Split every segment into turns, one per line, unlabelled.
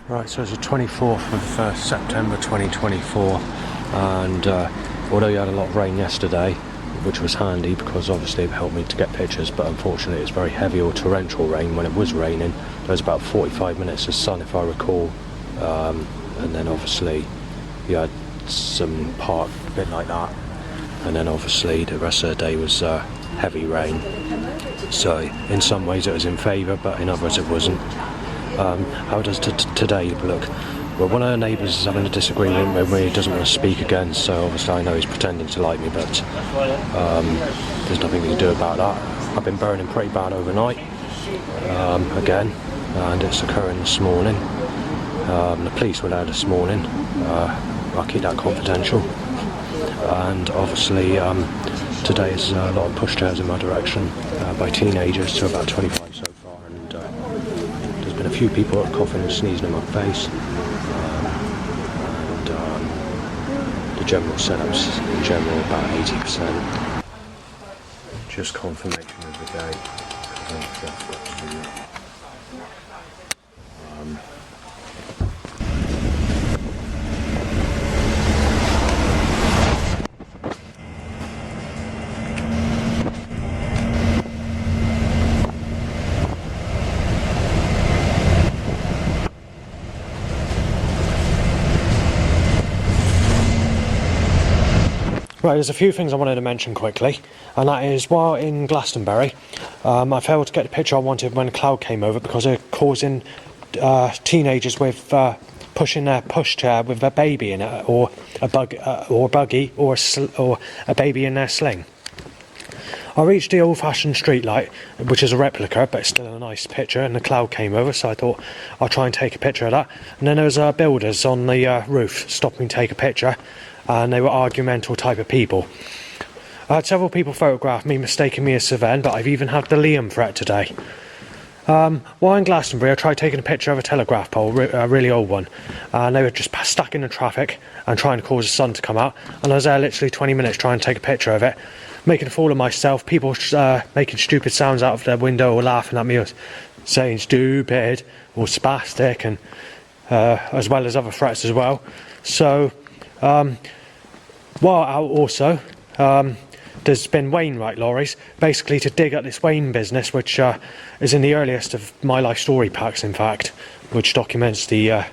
Right, so it's the 24th of September 2024, and although you had a lot of rain yesterday, which was handy because obviously it helped me to get pictures, but unfortunately it's very heavy or torrential rain. When it was raining, there was about 45 minutes of sun if I recall, and then obviously you had some part a bit like that, and then obviously the rest of the day was heavy rain. So in some ways it was in favour, but in others it wasn't. How does today look? Well, one of the neighbours is having a disagreement with me. He doesn't want to speak again, so obviously I know he's pretending to like me, but there's nothing we can do about that. I've been burning pretty bad overnight, again, and it's occurring this morning. The police were there this morning. I'll keep that confidential. And obviously today is a lot of pushchairs in my direction by teenagers, to about 25 so far, and there's been a few people that are coughing and sneezing in my face, and the general setups in general about 80%. Just confirmation of the date. Right, there's a few things I wanted to mention quickly, and that is, while in Glastonbury, I failed to get the picture I wanted when a cloud came over because they're causing teenagers with pushing their pushchair with a baby in it, or a buggy, or a baby in their sling. I reached the old-fashioned street light, which is a replica, but it's still a nice picture, and the cloud came over, so I thought I'll try and take a picture of that. And then there was builders on the roof stopped me to take a picture, and they were argumental type of people. I had several people photograph me, mistaking me as Sven, but I've even had the Liam threat today. While in Glastonbury, I tried taking a picture of a telegraph pole, a really old one, and they were just stuck in the traffic and trying to cause the sun to come out, and I was there literally 20 minutes trying to take a picture of it, making a fool of myself, people making stupid sounds out of their window or laughing at me, or saying stupid or spastic, and as well as other threats as well. So while out also, there's been Wainwright lorries, basically to dig up this Wayne business, which is in the earliest of my life story packs, in fact, which documents the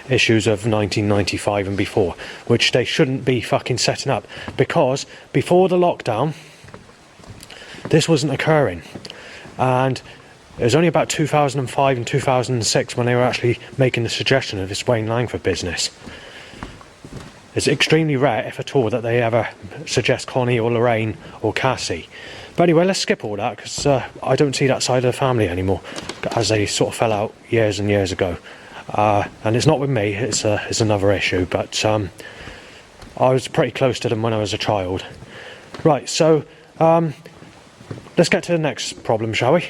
issues of 1995 and before, which they shouldn't be fucking setting up, because before the lockdown, this wasn't occurring, and it was only about 2005 and 2006 when they were actually making the suggestion of this Wayne Langford business. It's extremely rare, if at all, that they ever suggest Connie or Lorraine or Cassie. But anyway, let's skip all that, because I don't see that side of the family anymore, as they sort of fell out years and years ago. And it's not with me, it's another issue, but I was pretty close to them when I was a child. Right, so let's get to the next problem, shall we?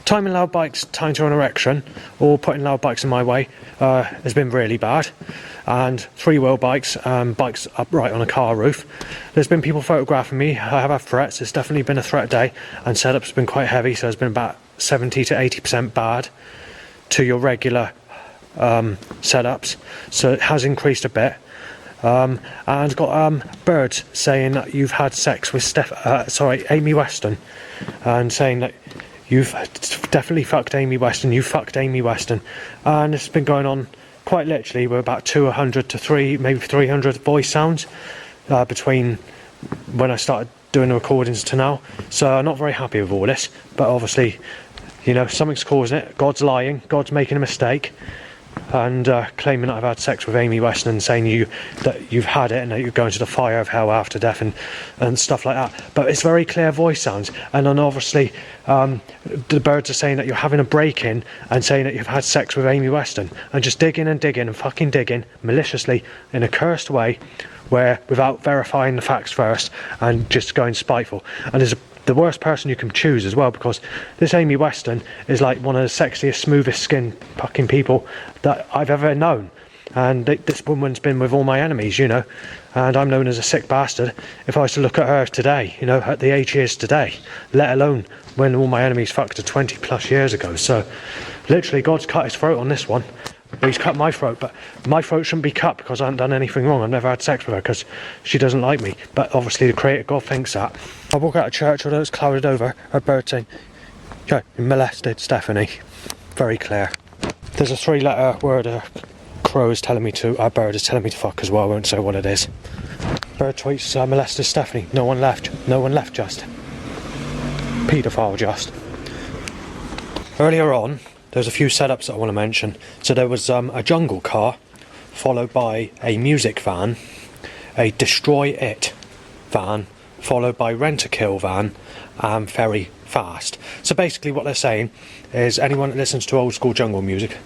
Timing loud bikes time to an erection, or putting loud bikes in my way, has been really bad. And three-wheel bikes, bikes upright on a car roof. There's been people photographing me. I have had threats. It's definitely been a threat day, and setup's been quite heavy, so it's been about 70 to 80% bad to your regular setups. So it has increased a bit. And got birds saying that you've had sex with Amy Weston, and saying that you've definitely fucked Amy Weston, you fucked Amy Weston, and it's been going on quite literally with about 200 to maybe 300 voice sounds between when I started doing the recordings to now. So I'm not very happy with all this, but obviously, you know, something's causing it. God's lying, God's making a mistake, and claiming that I've had sex with Amy Weston, and saying that you've had it and that you're going to the fire of hell after death and stuff like that. But it's very clear voice sounds, and then obviously the birds are saying that you're having a break-in and saying that you've had sex with Amy Weston, and just digging and digging and fucking digging maliciously in a cursed way, where without verifying the facts first and just going spiteful. And there's the worst person you can choose as well, because this Amy Weston is like one of the sexiest, smoothest skinned fucking people that I've ever known, and this woman's been with all my enemies, you know, and I'm known as a sick bastard if I was to look at her today, you know, at the age she is today, let alone when all my enemies fucked her 20 plus years ago. So Literally, God's cut his throat on this one. But he's cut my throat, but my throat shouldn't be cut because I haven't done anything wrong. I've never had sex with her because she doesn't like me. But obviously the Creator God thinks that. I walk out of church, although it's clouded over, a bird saying, "Yeah, you molested Stephanie." Very clear. There's a 3-letter word a crow is telling me to, a bird is telling me to fuck as well. I won't say what it is. Bird tweets, molested Stephanie. No one left. No one left, just. Paedophile, just. Earlier on, there's a few setups that I want to mention. So there was a jungle car, followed by a music van, a destroy it van, followed by rent-a-kill van, and very fast. So basically what they're saying is anyone that listens to old school jungle music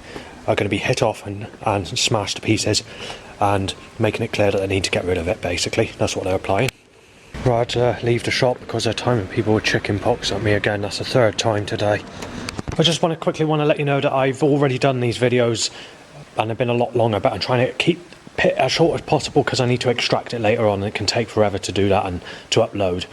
are going to be hit off and smashed to pieces, and making it clear that they need to get rid of it, basically. That's what they're applying. Right, I had to leave the shop because they're timing people with chicken pox at me again. That's the 3rd time today. I just quickly want to let you know that I've already done these videos and they've been a lot longer, but I'm trying to keep it as short as possible because I need to extract it later on and it can take forever to do that and to upload.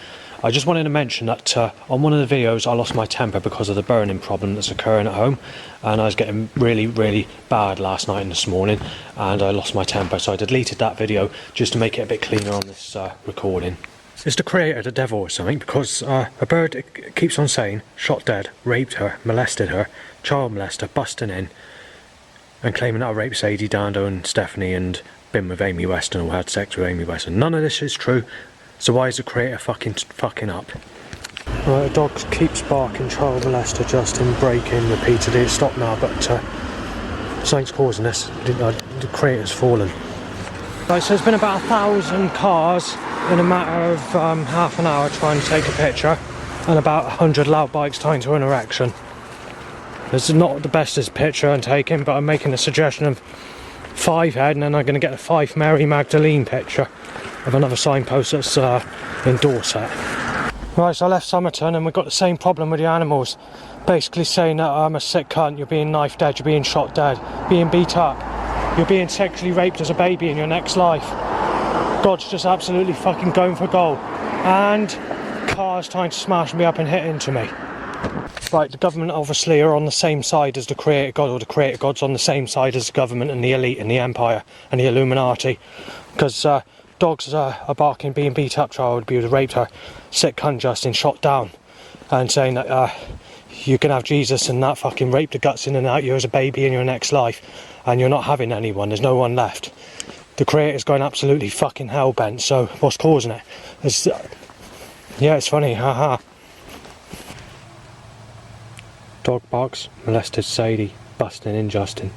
I just wanted to mention that on one of the videos I lost my temper because of the burning problem that's occurring at home, and I was getting really bad last night and this morning, and I lost my temper, so I deleted that video just to make it a bit cleaner on this recording. Is the Creator the devil or something? Because a bird keeps on saying shot dead, raped her, molested her, child molester, busting in and claiming that I raped Sadie Dando and Stephanie and been with Amy Weston or had sex with Amy Weston. None of this is true. So why is the Creator fucking up? Right, a dog keeps barking, child molester, Justin, breaking repeatedly. It's stopped now, but something's causing this. The Creator's fallen. Right, so there's been about 1,000 cars in a matter of half an hour trying to take a picture, and about 100 loud bikes tying to an erection. This is not the bestest picture I'm taking, but I'm making a suggestion of Fivehead, and then I'm going to get a Fife Mary Magdalene picture of another signpost that's in Dorset. Right, so I left Somerton and we've got the same problem with the animals. Basically saying that I'm a sick cunt, you're being knifed dead, you're being shot dead, being beat up, you're being sexually raped as a baby in your next life. God's just absolutely fucking going for gold. And cars trying to smash me up and hit into me. Right, the government obviously are on the same side as the Creator God, or the Creator God's on the same side as the government and the elite and the Empire and the Illuminati. Because dogs are barking, being beat up, child abused, raped her, sick cunt Justin, shot down, and saying that you can have Jesus and that fucking rape the guts in and out you as a baby in your next life, and you're not having anyone, there's no one left. The Creator's going absolutely fucking hell-bent, so what's causing it? Yeah, it's funny, haha. Dog barks, molested Sadie, busting in Justin.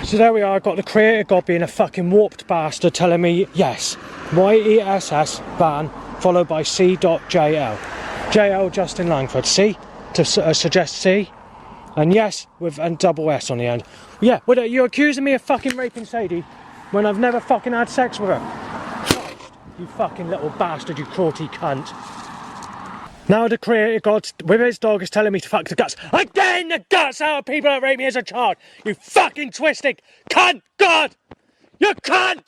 So there we are, I've got the Creator God being a fucking warped bastard telling me, yes, YESS van, followed by C.JL. JL Justin Langford, C, to suggest C, and yes, with a double S on the end. Yeah, what, you're accusing me of fucking raping Sadie when I've never fucking had sex with her? Christ, you fucking little bastard, you crawty cunt. Now the Creator God with his dog is telling me to fuck the guts. I'm getting the guts out of people that raped me as a child. You fucking twisted cunt, God! You cunt!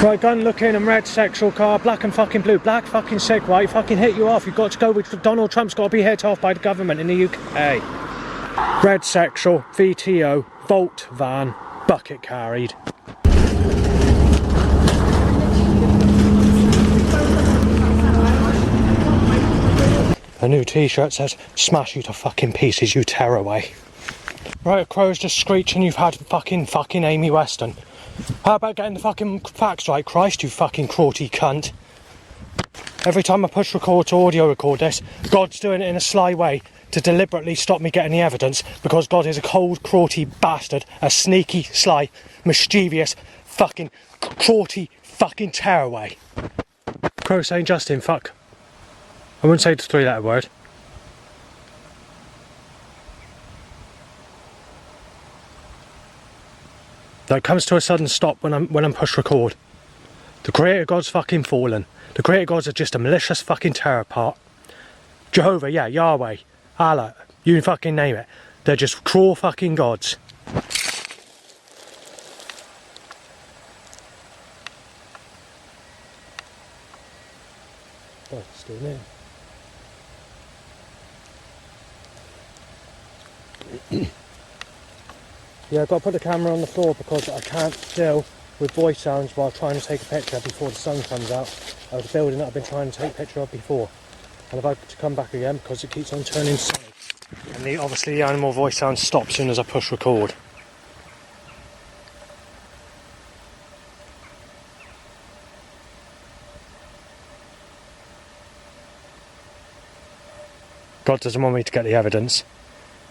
Right, gun looking and red sexual car, black and fucking blue, black fucking sick, white fucking hit you off. You've got to go with Donald Trump's got to be hit off by the government in the UK. Red sexual, VTO, Volt van, bucket carried. A new t-shirt says, smash you to fucking pieces, you tearaway. Right, a crow's just screeching, you've had fucking Amy Weston. How about getting the fucking facts right, Christ, you fucking crawty cunt. Every time I push record to audio record this, God's doing it in a sly way to deliberately stop me getting the evidence, because God is a cold, crawty bastard, a sneaky, sly, mischievous, fucking, crawty, fucking tearaway. Crow saying, Justin, fuck. I wouldn't say the 3-letter word. That comes to a sudden stop when I'm push record. The Creator God's fucking fallen. The Creator Gods are just a malicious fucking terror part. Jehovah, yeah, Yahweh, Allah, you fucking name it. They're just cruel fucking gods. Oh, still there. Yeah, I've got to put the camera on the floor because I can't deal with voice sounds while trying to take a picture before the sun comes out of the building that I've been trying to take a picture of before. And I've had to come back again because it keeps on turning sunny. And obviously the animal voice sound stops as soon as I push record. God doesn't want me to get the evidence.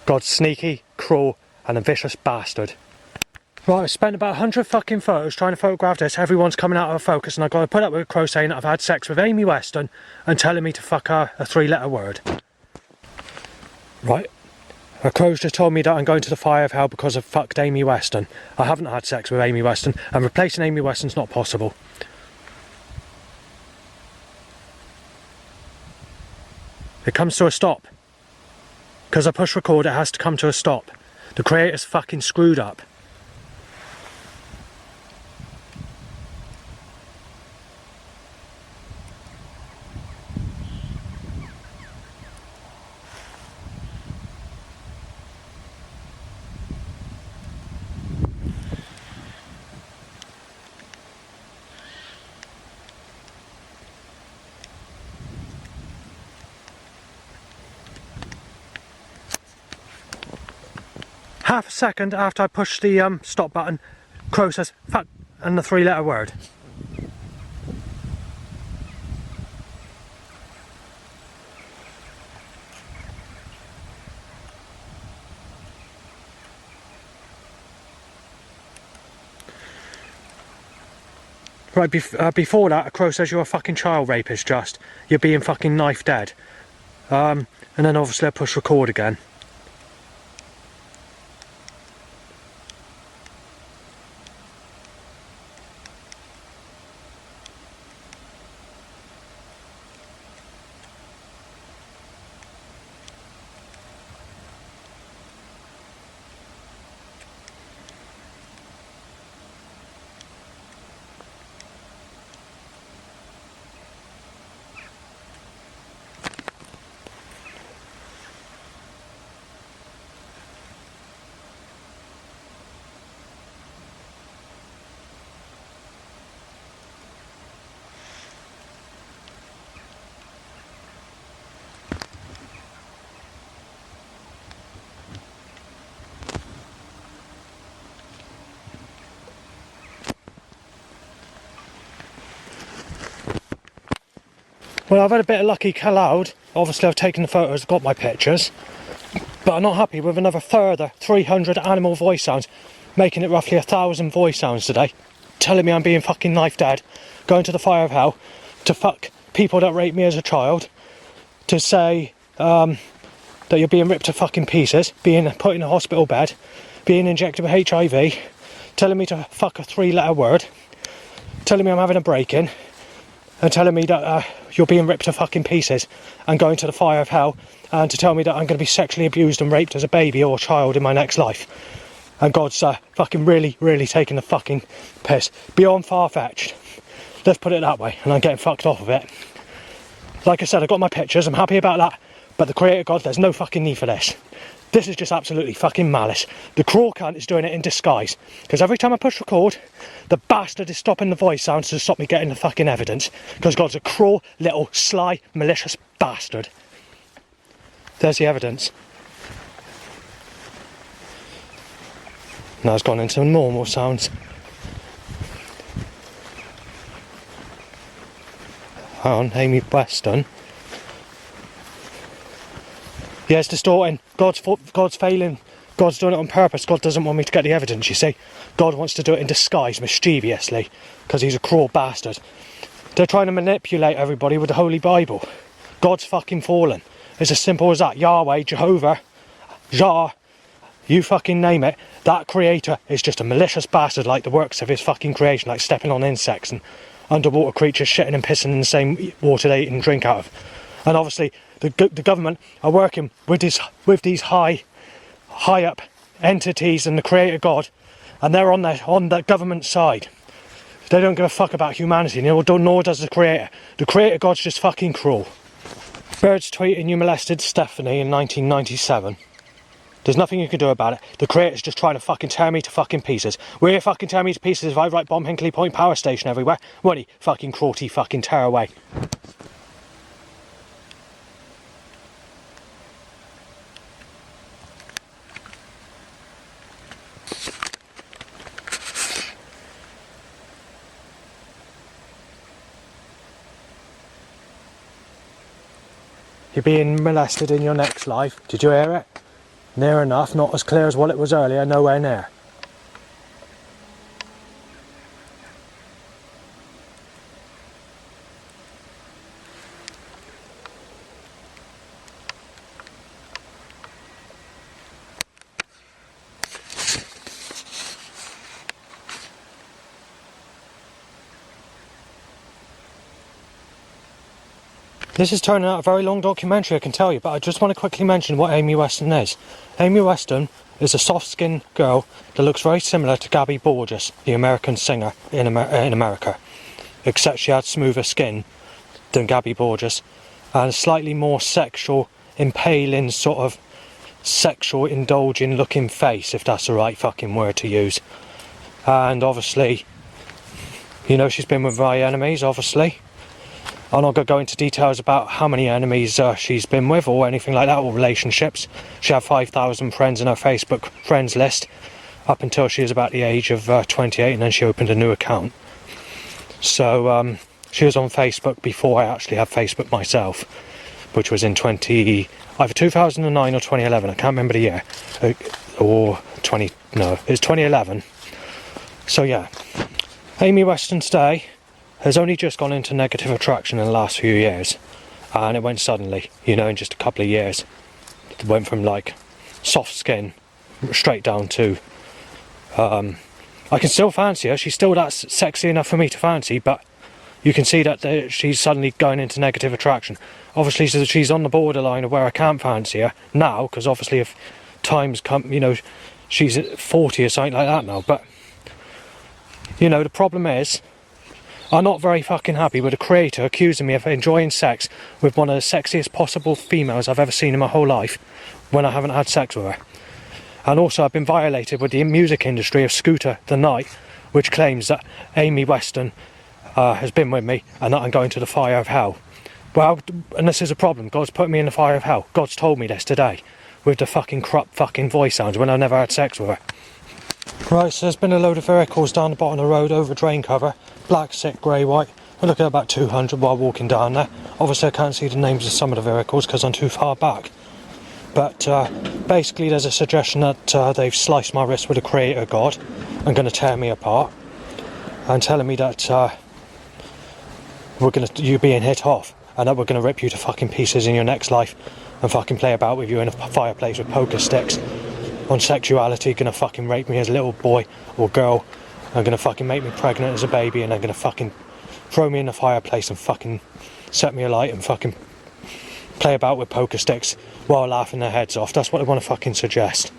God's sneaky, cruel, and a vicious bastard. Right, I've spent about 100 fucking photos trying to photograph this. Everyone's coming out of focus, and I've got to put up with a crow saying that I've had sex with Amy Weston and telling me to fuck her a 3-letter word. Right, a crow's just told me that I'm going to the fire of hell because I've fucked Amy Weston. I haven't had sex with Amy Weston, and replacing Amy Weston's not possible. It comes to a stop. Because I push record, it has to come to a stop. The creator's fucking screwed up. Half a second after I push the stop button, crow says fuck and the 3-letter word. Right, before that, a crow says you're a fucking child rapist, just. You're being fucking knife dead. And then obviously I push record again. Well, I've had a bit of lucky cloud. Obviously I've taken the photos, got my pictures. But I'm not happy with another further 300 animal voice sounds, making it roughly 1,000 voice sounds today. Telling me I'm being fucking knife dead, going to the fire of hell, to fuck people that raped me as a child, to say that you're being ripped to fucking pieces, being put in a hospital bed, being injected with HIV, telling me to fuck a 3-letter word, telling me I'm having a break-in, and telling me that you're being ripped to fucking pieces and going to the fire of hell, and to tell me that I'm going to be sexually abused and raped as a baby or a child in my next life. And God's fucking really, really taking the fucking piss. Beyond far-fetched. Let's put it that way, and I'm getting fucked off of it. Like I said, I got my pictures, I'm happy about that, but the creator God, there's no fucking need for this. This is just absolutely fucking malice. The cruel cunt is doing it in disguise. Because every time I push record, the bastard is stopping the voice sounds to stop me getting the fucking evidence. Because God's a cruel, little, sly, malicious bastard. There's the evidence. Now it's gone into normal sounds. Hang on, Amy Weston. Yeah, it's distorting. God's failing. God's doing it on purpose. God doesn't want me to get the evidence, you see. God wants to do it in disguise, mischievously, because he's a cruel bastard. They're trying to manipulate everybody with the Holy Bible. God's fucking fallen. It's as simple as that. Yahweh, Jehovah, Jah, you fucking name it. That creator is just a malicious bastard like the works of his fucking creation, like stepping on insects and underwater creatures shitting and pissing in the same water they eat and drink out of. And obviously the government are working with these high up entities and the creator God, and they're on the government side. They don't give a fuck about humanity, nor does the creator. The creator God's just fucking cruel. Birds tweeting you molested Stephanie in 1997. There's nothing you can do about it. The creator's just trying to fucking tear me to fucking pieces. Will you fucking tear me to pieces if I write bomb Hinkley Point power station everywhere? Will you fucking cruelty fucking tear away? You're being molested in your next life. Did you hear it? Near enough, not as clear as what it was earlier, nowhere near. This is turning out a very long documentary, I can tell you, but I just want to quickly mention what Amy Weston is. Amy Weston is a soft-skinned girl that looks very similar to Gabby Borges, the American singer in America, except she had smoother skin than Gabby Borges, and a slightly more sexual, impaling, sort of sexual, indulging looking face, if that's the right fucking word to use. And obviously, you know, she's been with my enemies, obviously. I'm not going to go into details about how many enemies she's been with or anything like that, or relationships. She had 5,000 friends in her Facebook friends list up until she was about the age of 28, and then she opened a new account. So she was on Facebook before I actually had Facebook myself, which was in either 2009 or 2011, I can't remember the year. No, it's 2011. So yeah, Amy Weston today has only just gone into negative attraction in the last few years, and it went suddenly, you know, in just a couple of years. It went from like soft skin straight down to I can still fancy her, she's still that sexy enough for me to fancy, but you can see that she's suddenly going into negative attraction. Obviously she's on the borderline of where I can't fancy her now, because obviously if times come, you know, she's at 40 or something like that now, but you know, the problem is I'm not very fucking happy with a creator accusing me of enjoying sex with one of the sexiest possible females I've ever seen in my whole life when I haven't had sex with her. And also I've been violated with the music industry of Scooter the Night, which claims that Amy Weston has been with me and that I'm going to the fire of hell. Well, and this is a problem, God's put me in the fire of hell. God's told me this today with the fucking corrupt fucking voice sounds when I never had sex with her. Right, so there's been a load of vehicles down the bottom of the road over drain cover. Black, sick, grey, white. I look at about 200 while walking down there. Obviously I can't see the names of some of the vehicles because I'm too far back. But basically there's a suggestion that they've sliced my wrist with a creator god and going to tear me apart. And telling me that you're being hit off and that we're going to rip you to fucking pieces in your next life and fucking play about with you in a fireplace with poker sticks. On sexuality, gonna fucking rape me as a little boy or girl, and gonna fucking make me pregnant as a baby, and they're gonna fucking throw me in the fireplace and fucking set me alight and fucking play about with poker sticks while laughing their heads off. That's what they want to fucking suggest.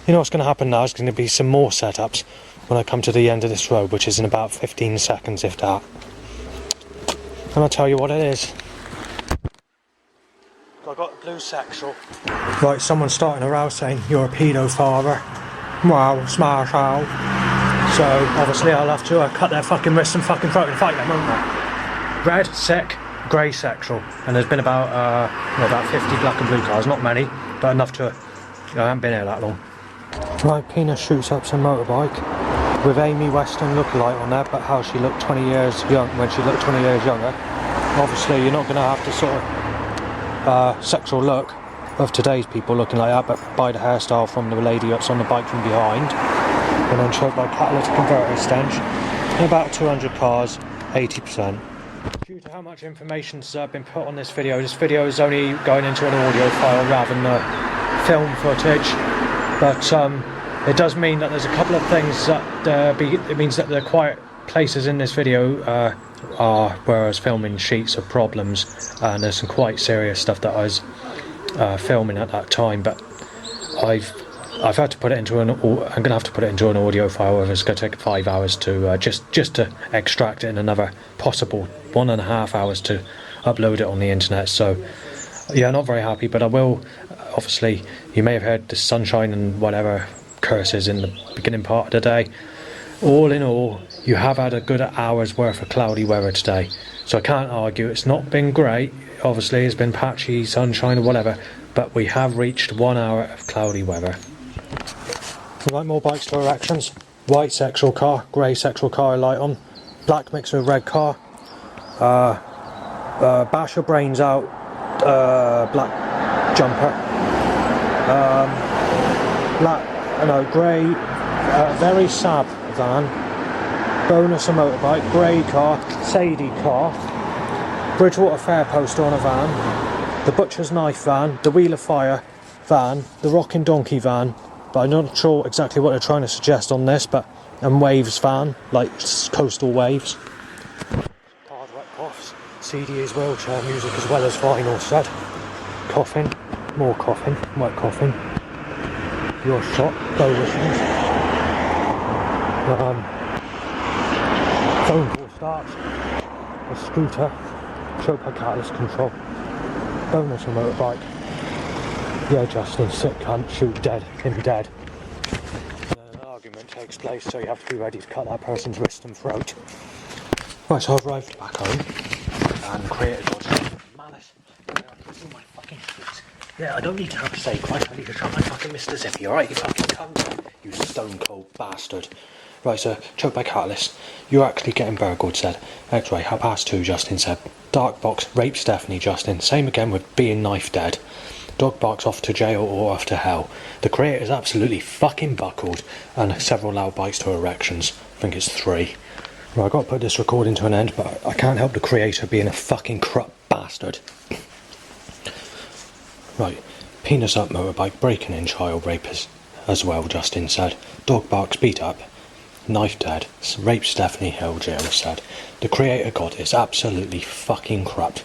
You know what's gonna happen now is gonna be some more setups when I come to the end of this road, which is in about 15 seconds, if that. And I'll tell you what it is. I got a blue sexual. Right, someone's starting a row saying you're a pedo father. Wow, smash out. So obviously I'll have to cut their fucking wrists and fucking throat and fight them, won't I? Red, sick, grey sexual. And there's been about 50 black and blue cars, not many, but enough to. I haven't been here that long. Right, Pina shoots up some motorbike with Amy Weston lookalike on there, but how she looked 20 years young when she looked 20 years younger. Obviously you're not going to have to sort of sexual look of today's people looking like that, but buy the hairstyle from the lady that's on the bike from behind, and then choked by catalytic converter stench. And about 200 cars, 80%. Due to how much information's been put on this video is only going into an audio file rather than film footage, but it does mean that there's a couple of things that it means that the quiet places in this video are where I was filming sheets of problems, and there's some quite serious stuff that I was filming at that time, but I've had to put it into I'm going to have to put it into an audio file, and it's going to take 5 hours to just to extract it, and another possible 1.5 hours to upload it on the internet. So yeah, not very happy, but I will obviously you may have heard the sunshine and whatever curses in the beginning part of the day. All in all, you have had a good hour's worth of cloudy weather today, so I can't argue. It's not been great, obviously it's been patchy, sunshine or whatever, but we have reached 1 hour of cloudy weather. Right, more bikes to erections. White sexual car, grey sexual car light on, black mixed with red car, bash your brains out, black jumper, grey, very sad van, bonus a motorbike, grey car, Sadie car, Bridgewater Fair poster on a van, the Butcher's Knife van, the Wheel of Fire van, the Rocking Donkey van, but I'm not sure exactly what they're trying to suggest on this, and Waves van, like coastal waves. Hard wet coughs, CD is wheelchair music as well as vinyl said. Coughing, more coughing, wet coughing. Your shot, bow whistles. Phone call starts. A scooter, choke by catalyst control. Bonus a motorbike. Yeah, Justin, sick cunt, shoot dead, him dead. And then an argument takes place, so you have to be ready to cut that person's wrist and throat. Right, so I've arrived back home and created malice. My fucking feet. Yeah, I don't need to have a say, quite. I need to try my fucking Mr. Zippy, alright, you fucking cunt? You stone cold bastard. Right, so, choke by catalyst. You're actually getting burgled, said. X-ray, 2:30, Justin said. Dark box, rape Stephanie, Justin. Same again with being knife dead. Dog barks off to jail or off to hell. The creator is absolutely fucking buckled, and several loud bites to erections. I think it's 3. Right, I've got to put this recording to an end, but I can't help the creator being a fucking corrupt bastard. Right, penis up motorbike, breaking in child rapers as well, Justin said. Dog barks, beat up. Knife dead, rape Stephanie Hill, jail said. The creator god is absolutely fucking corrupt.